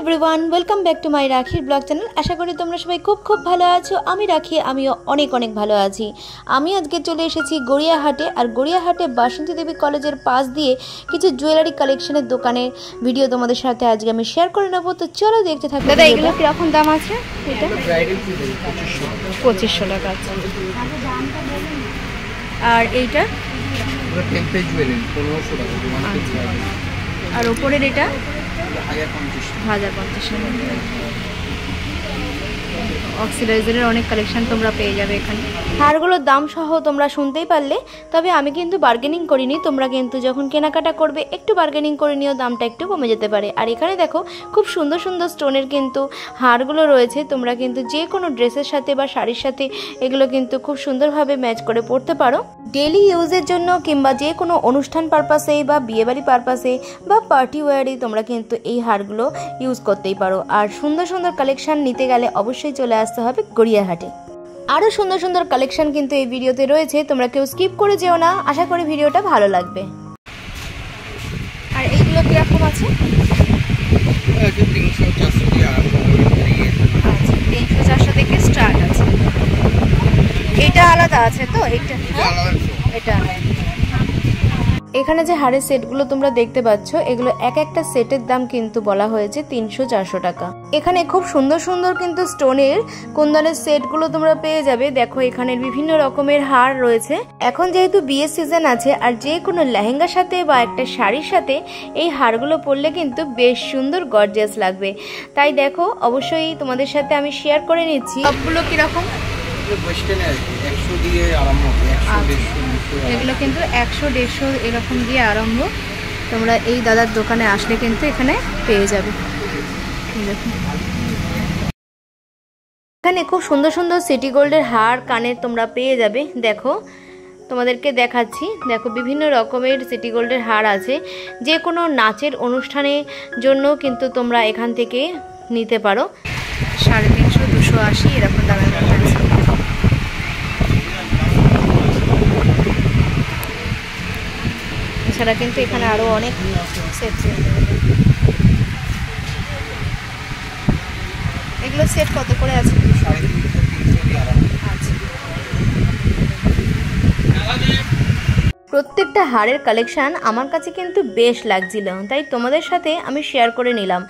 Everyone, welcome back to my রাখির blog channel. আশা করি তোমরা সবাই খুব ভালো আছো। আমি রাখি, আমিও অনেক ভালো আছি। আমি আজকে চলে এসেছি গড়িয়াহাটে। আর গড়িয়াহাটে বাসন্তী দেবী কলেজের পাশ দিয়ে কিছু জুয়েলারি কালেকশনের দোকানের ভিডিও তোমাদের সাথে আজকে আমি শেয়ার করে নেবো। তো চলো দেখতে থাকো। দাদা, এগুলো কিরকম দাম আছে? এটা 2500 টাকা আছে। আর এইটা টেম্পল জুয়েলারি 1500 টাকা। আর উপরের এটা 1050 টাকা। অক্সিডাইজারের অনেক কালেকশন তোমরা পেয়ে যাবে এখানে। হারগুলোর দাম সহ তোমরা শুনতেই পারলে। তবে আমি কিন্তু বার্গেনিং করিনি। তোমরা কিন্তু যখন কেনাকাটা করবে একটু বার্গেনিং করে নিও, দামটা একটু কমে যেতে পারে। আর এখানে দেখো খুব সুন্দর স্টোনের কিন্তু হারগুলো রয়েছে। তোমরা কিন্তু যে কোনো ড্রেসের সাথে বা শাড়ির সাথে এগুলো কিন্তু খুব সুন্দরভাবে ম্যাচ করে পরতে পারো। ডেলি ইউজের জন্য কিংবা যে কোনো অনুষ্ঠান পারপাসে বা বিয়েবাড়ি পারপাসে বা পার্টি ওয়ারে তোমরা কিন্তু এই হারগুলো ইউজ করতেই পারো। আর সুন্দর কালেকশন নিতে গেলে অবশ্যই চলে আসতে হবে গড়িয়াহাটে। আরও সুন্দর কালেকশন কিন্তু এই ভিডিওতে রয়েছে, তোমরা কেউ স্কিপ করে যেও না। আশা করি ভিডিওটা ভালো লাগবে। আর এইগুলো কিরকম আছে? 300-400 থেকে স্টার্ট আছে। এটা আলাদা আছে তো? এটা এখানে যে হারের সেটগুলো তোমরা দেখতে পাচ্ছ, এগুলো একটা সেটের দাম কিন্তু বলা হয়েছে 300-400 টাকা। এখানে খুব সুন্দর কিন্তু স্টোনের কুন্দনের সেটগুলো তোমরা পেয়ে যাবে। দেখো এখানে বিভিন্ন রকমের হার রয়েছে। এখন যেহেতু বিয়ের সিজন আছে, আর যে কোনো লেহেঙ্গার সাথে বা একটা শাড়ির সাথে এই হারগুলো পরলে কিন্তু বেশ সুন্দর গর্জিয়াস লাগবে। তাই দেখো অবশ্যই তোমাদের সাথে আমি শেয়ার করে নিচ্ছি। সবগুলো কিরকম? এগুলো কিন্তু 100-150 এরকম দিয়ে আরম্ভ। তোমরা এই দাদার দোকানে আসলে কিন্তু এখানে পেয়ে যাবে। এখানে খুব সুন্দর সিটি গোল্ডের হার কানের তোমরা পেয়ে যাবে। দেখো তোমাদেরকে দেখাচ্ছি। দেখো বিভিন্ন রকমের সিটি গোল্ডের হার আছে। যে কোনো নাচের অনুষ্ঠানের জন্য কিন্তু তোমরা এখান থেকে নিতে পারো। 350-280 এরকম দামের মধ্যে আছে। এছাড়া কিন্তু এখানে আরো অনেক সেট। এগুলো সেট কত করে আছে? প্রত্যেকটা হারের কালেকশন আমার কাছে কিন্তু বেশ লাগছিল, তাই তোমাদের সাথে আমি শেয়ার করে নিলাম।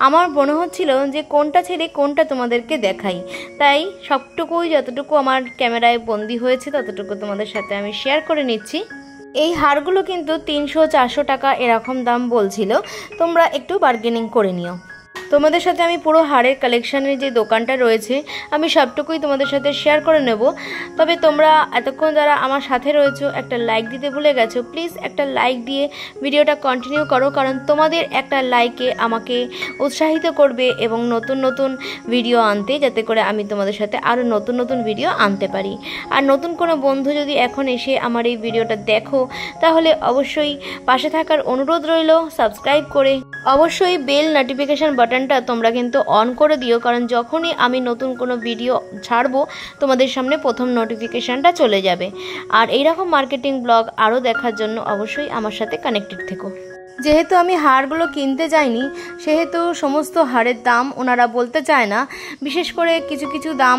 আমার মনে হচ্ছিল যে কোনটা ছেড়ে কোনটা তোমাদেরকে দেখাই, তাই সবটুকুই যতটুকু আমার ক্যামেরায় বন্দি হয়েছে ততটুকু তোমাদের সাথে আমি শেয়ার করে নিচ্ছি। এই হারগুলো কিন্তু 300-400 টাকা এরকম দাম বলছিল। তোমরা একটু বার্গেনিং করে নিও। তোমাদের সাথে আমি পুরো হারের কালেকশানের যে দোকানটা রয়েছে আমি সবটুকুই তোমাদের সাথে শেয়ার করে নেব। তবে তোমরা এতক্ষণ যারা আমার সাথে রয়েছো একটা লাইক দিতে ভুলে গেছো, প্লিজ একটা লাইক দিয়ে ভিডিওটা কন্টিনিউ করো, কারণ তোমাদের একটা লাইকে আমাকে উৎসাহিত করবে এবং নতুন ভিডিও আনতে, যাতে করে আমি তোমাদের সাথে আরও নতুন ভিডিও আনতে পারি। আর নতুন কোনো বন্ধু যদি এখন এসে আমার এই ভিডিওটা দেখো, তাহলে অবশ্যই পাশে থাকার অনুরোধ রইল। সাবস্ক্রাইব করে অবশ্যই বেল নোটিফিকেশন বাটনটা তোমরা কিন্তু অন করে দিও, কারণ যখনই আমি নতুন কোনো ভিডিও ছাড়বো তোমাদের সামনে প্রথম নোটিফিকেশনটা চলে যাবে। আর এইরকম মার্কেটিং ব্লগ আরও দেখার জন্য অবশ্যই আমার সাথে কানেক্টেড থেকো। যেহেতু আমি হারগুলো কিনতে যাইনি, সেহেতু সমস্ত হারের দাম ওনারা বলতে চায় না। বিশেষ করে কিছু দাম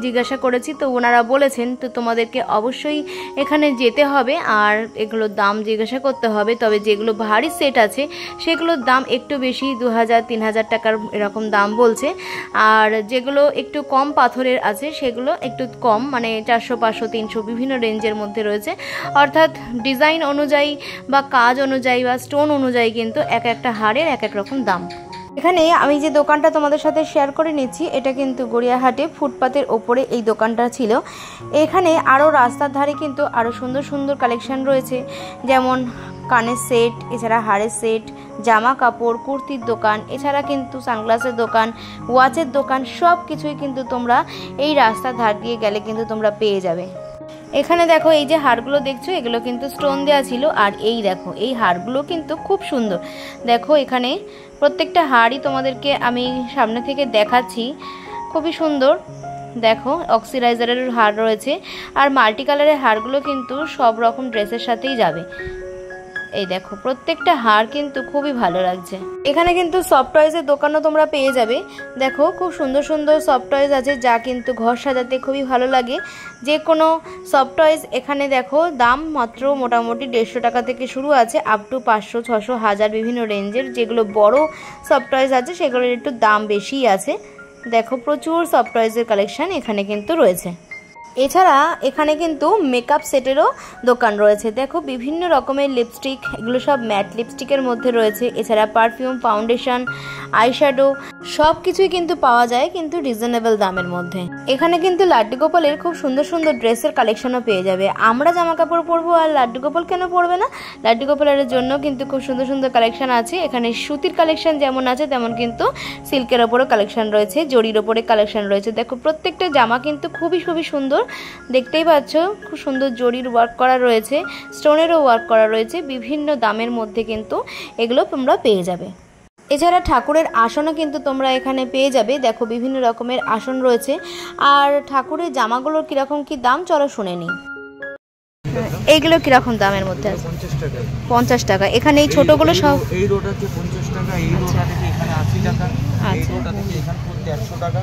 জিজ্ঞাসা করেছি, তো ওনারা বলেছেন তো তোমাদেরকে অবশ্যই এখানে যেতে হবে আর এগুলোর দাম জিজ্ঞাসা করতে হবে। তবে যেগুলো ভারী সেট আছে সেগুলোর দাম একটু বেশি, 2000-3000 টাকার এরকম দাম বলছে। আর যেগুলো একটু কম পাথরের আছে সেগুলো একটু কম, মানে 400-500-300 বিভিন্ন রেঞ্জের মধ্যে রয়েছে। অর্থাৎ ডিজাইন অনুযায়ী বা কাজ অনুযায়ী বা স্টোন অনুযায়ী কিন্তু একটা হারের এক রকম দাম। এখানে আমি যে দোকানটা তোমাদের সাথে শেয়ার করে নিচ্ছি, এটা কিন্তু গড়িয়াহাটে ফুটপাতের ওপরে এই দোকানটা ছিল। এখানে আরও রাস্তার ধারে কিন্তু আরও সুন্দর কালেকশন রয়েছে, যেমন কানের সেট, এছাড়া হারের সেট, জামা কাপড়, কুর্তির দোকান, এছাড়া কিন্তু সানগ্লাসের দোকান, ওয়াচের দোকান, সব কিছুই কিন্তু তোমরা এই রাস্তার ধার দিয়ে গেলে কিন্তু তোমরা পেয়ে যাবে। এখানে দেখো এই যে হারগুলো দেখছো এগুলো কিন্তু স্টোন দেওয়া ছিল। আর এই দেখো এই হারগুলো কিন্তু খুব সুন্দর। দেখো এখানে প্রত্যেকটা হারই তোমাদেরকে আমি সামনে থেকে দেখাচ্ছি, খুবই সুন্দর। দেখো অক্সিডাইজারের হার রয়েছে। আর মাল্টি কালারের হারগুলো কিন্তু সব রকম ড্রেসের সাথেই যাবে। এই দেখো প্রত্যেকটা হার কিন্তু খুবই ভালো লাগছে। এখানে কিন্তু সফট টয়েজের দোকানও তোমরা পেয়ে যাবে। দেখো খুব সুন্দর সুন্দর সফট টয়েজ আছে, যা কিন্তু ঘর সাজাতে খুবই ভালো লাগে। যে কোনো সফট টয়েজ এখানে দেখো দাম মাত্র মোটামুটি 150 টাকা থেকে শুরু আছে, আপ টু 500, 600, 1000 বিভিন্ন রেঞ্জের। যেগুলো বড় সফট টয়েজ আছে সেগুলোর একটু দাম বেশিই আছে। দেখো প্রচুর সফট টয়েজের কালেকশন এখানে কিন্তু রয়েছে। এছাড়া এখানে কিন্তু মেকআপ সেটেরও দোকান রয়েছে। দেখো বিভিন্ন রকমের লিপস্টিক, এগুলো সব ম্যাট লিপস্টিকের মধ্যে রয়েছে। এছাড়া পারফিউম, ফাউন্ডেশন, আইশ্যাডো সব কিছুই কিন্তু পাওয়া যায়, কিন্তু রিজনেবল দামের মধ্যে। এখানে কিন্তু লাড্ডু গোপালের খুব সুন্দর সুন্দর ড্রেসের কালেকশনও পেয়ে যাবে। আমরা জামা কাপড় পরবো আর লাড্ডু গোপাল কেন পরবে না? লাড্ডু গোপালের জন্য কিন্তু খুব সুন্দর সুন্দর কালেকশন আছে। এখানে সুতির কালেকশন যেমন আছে তেমন কিন্তু সিল্কের ওপরও কালেকশন রয়েছে, জরির ওপরে কালেকশন রয়েছে। দেখো প্রত্যেকটা জামা কিন্তু খুবই খুবই সুন্দর, দেখতেই পাচ্ছ খুব সুন্দর জরির ওয়ার্ক করা রয়েছে, স্টোনেরও ওয়ার্ক করা রয়েছে। বিভিন্ন দামের মধ্যে কিন্তু এগুলো তোমরা পেয়ে যাবে। এছাড়া ঠাকুরের আসনও কিন্তু তোমরা এখানে পেয়ে যাবে। দেখো বিভিন্ন রকমের আসন রয়েছে। আর ঠাকুরের জামাগুলোর কিরকম কি দাম চলো শুনে নিই। এইগুলো কিরকম দামের মধ্যে আছে? 50 টাকা। 50 টাকা। এখানে এই ছোটগুলো সব এই রোড আছে 50 টাকা, এই রোড থেকে এখানে 80 টাকা, এই রোড থেকে এখানে 150 টাকা,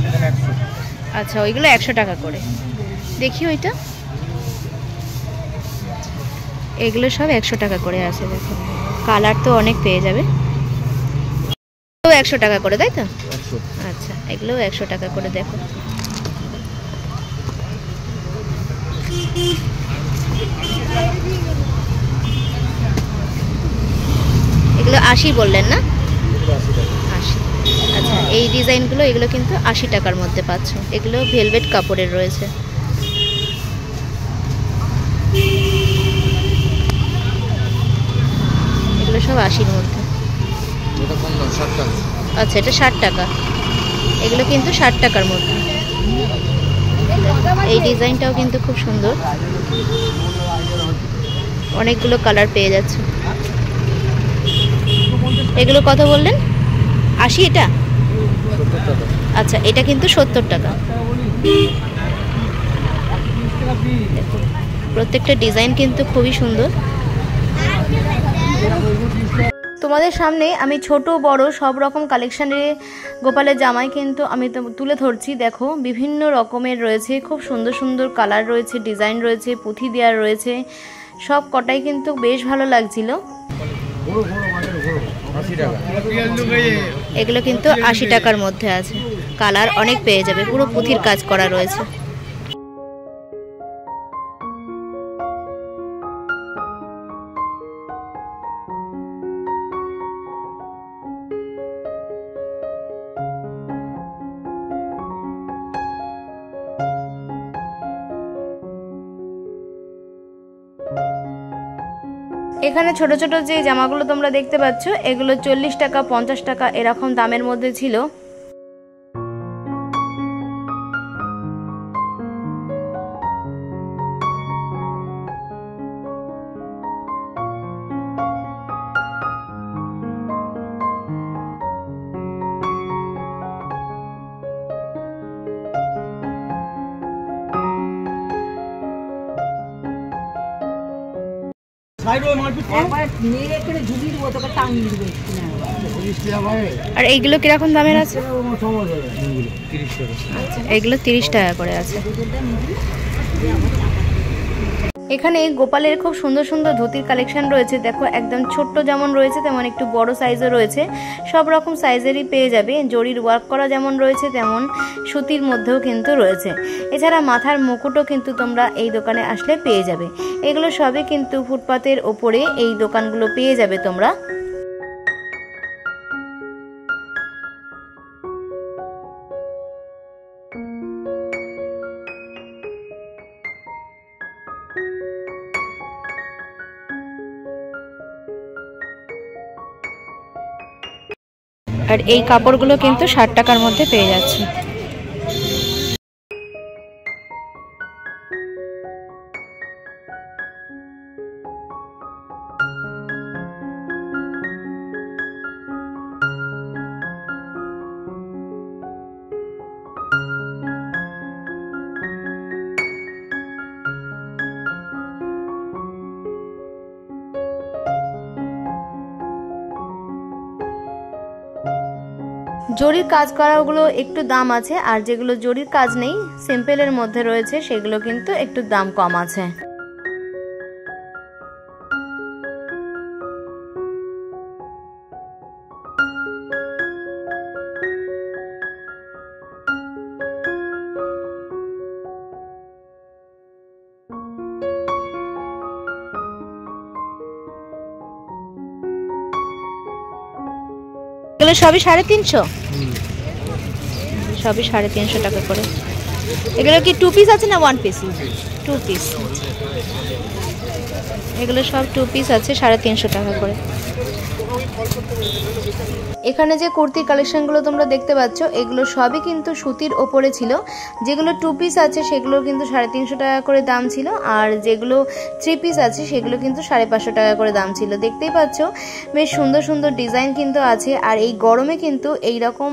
এখানে 100। আচ্ছা, ওইগুলো 100 টাকা করে। দেখি ওইটা, এগুলো সব 100 টাকা করে আছে। দেখো কালার তো অনেক পেয়ে যাবে। 100 টাকা করে, তাই তো? 100। আচ্ছা, এগুলো 100 টাকা করে। দেখো এগুলো 80 বললেন না? 80। আচ্ছা, এই ডিজাইনগুলো এগুলো কিন্তু 80 টাকার মধ্যে পাচ্ছ। এগুলো ভেলভেট কাপড়ের রয়েছে। এগুলো সব 80-র মধ্যে। এটা কম দাম, 60 টাকা। আচ্ছা, এটা 60 টাকা। এগুলো কিন্তু 60 টাকার মধ্যে। এই ডিজাইনটাও কিন্তু খুব সুন্দর, অনেকগুলো কালার পেয়ে যাচ্ছে। এগুলো কত বললেন? 80 এটা? 70 টাকা। আচ্ছা, এটা কিন্তু 70 টাকা। প্রত্যেকটা ডিজাইন কিন্তু খুবই সুন্দর। তোমাদের সামনে আমি ছোট বড় সব রকম কালেকশানের গোপালের জামাই কিন্তু আমি তুলে ধরছি। দেখো বিভিন্ন রকমের রয়েছে, খুব সুন্দর সুন্দর কালার রয়েছে, ডিজাইন রয়েছে, পুঁথি দেওয়া রয়েছে। সব কটাই কিন্তু বেশ ভালো লাগছিল। এগুলো কিন্তু 80 টাকার মধ্যে আছে। কালার অনেক পেয়ে যাবে, পুরো পুঁথির কাজ করা রয়েছে। এখানে ছোট ছোট যে জামাগুলো তোমরা দেখতে পাচ্ছ এগুলো 40 টাকা, 50 টাকা এরকম দামের মধ্যে ছিল। আর এইগুলো কিরকম দামের আছে? আচ্ছা, এগুলো 30 টাকা করে আছে। এখানে গোপালের খুব সুন্দর সুন্দর ধুতির কালেকশন রয়েছে। দেখো একদম ছোট্ট যেমন রয়েছে তেমন একটু বড় সাইজও রয়েছে। সব রকম সাইজেরই পেয়ে যাবে। জরির ওয়ার্ক করা যেমন রয়েছে তেমন সুতির মধ্যেও কিন্তু রয়েছে। এছাড়া মাথার মুকুটও কিন্তু তোমরা এই দোকানে আসলে পেয়ে যাবে। এগুলো সবই কিন্তু ফুটপাতের ওপরে এই দোকানগুলো পেয়ে যাবে তোমরা। আর এই কাপড়গুলো কিন্তু 60 টাকার মধ্যে পেয়ে যাচ্ছে। জরির কাজ করাগুলো একটু দাম আছে, আর যেগুলো জরির কাজ নেই সিম্পলের মধ্যে রয়েছে সেগুলো কিন্তু একটু দাম কম আছে। এগুলো সবই 350, সবই 350 টাকা করে। এগুলো কি 2 পিস আছে না 1 পিস? 2 পিস। এগুলো সব 2 পিস আছে 350 টাকা করে। এখানে যে কুর্তির কালেকশনগুলো তোমরা দেখতে পাচ্ছ এগুলো সবই কিন্তু সুতির ওপরে ছিল। যেগুলো 2 পিস আছে সেগুলো কিন্তু 350 টাকা করে দাম ছিল, আর যেগুলো 3 পিস আছে সেগুলো কিন্তু 550 টাকা করে দাম ছিল। দেখতেই পাচ্ছ বেশ সুন্দর সুন্দর ডিজাইন কিন্তু আছে, আর এই গরমে কিন্তু এই রকম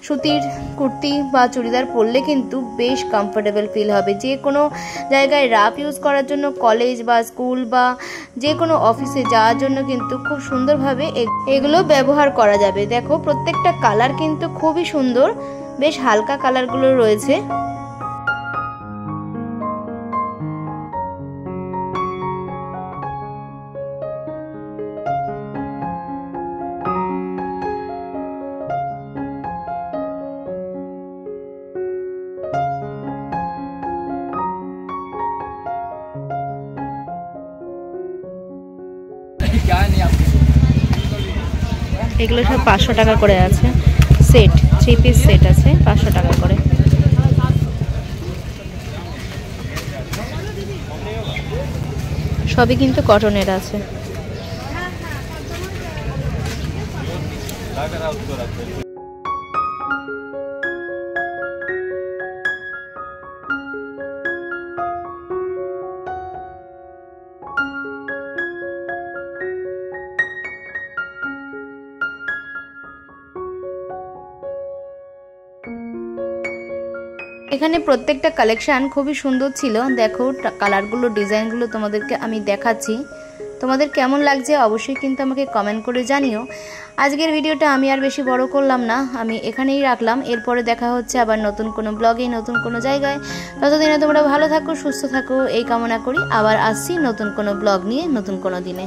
সুতির কুর্তি বা চুড়িদার পরলে কিন্তু বেশ কমফোর্টেবল ফিল হবে। যে কোনো জায়গায় রাফ ইউজ করার জন্য, কলেজ বা স্কুল বা যে কোনো অফিসে যাওয়ার জন্য কিন্তু খুব সুন্দরভাবে এগুলো ব্যবহার করা যাবে। দেখো প্রত্যেকটা কালার কিন্তু খুবই সুন্দর, বেশ হালকা কালারগুলো রয়েছে। এগুলো সব 500 টাকা করে আছে, সেট 3 পিস সেট আছে 500 টাকা করে। সবই কিন্তু কটনের আছে। এখানে প্রত্যেকটা কালেকশন খুবই সুন্দর ছিল। দেখো কালারগুলো, ডিজাইনগুলো তোমাদেরকে আমি দেখাচ্ছি। তোমাদের কেমন লাগছে অবশ্যই কিন্তু আমাকে কমেন্ট করে জানিও। আজকের ভিডিওটা আমি আর বেশি বড় করলাম না, আমি এখানেই রাখলাম। এরপরে দেখা হচ্ছে আবার নতুন কোনো ব্লগে, নতুন কোনো জায়গায়। ততদিনে তোমরা ভালো থাকো, সুস্থ থাকো এই কামনা করি। আবার আসছি নতুন কোনো ব্লগ নিয়ে নতুন কোনো দিনে।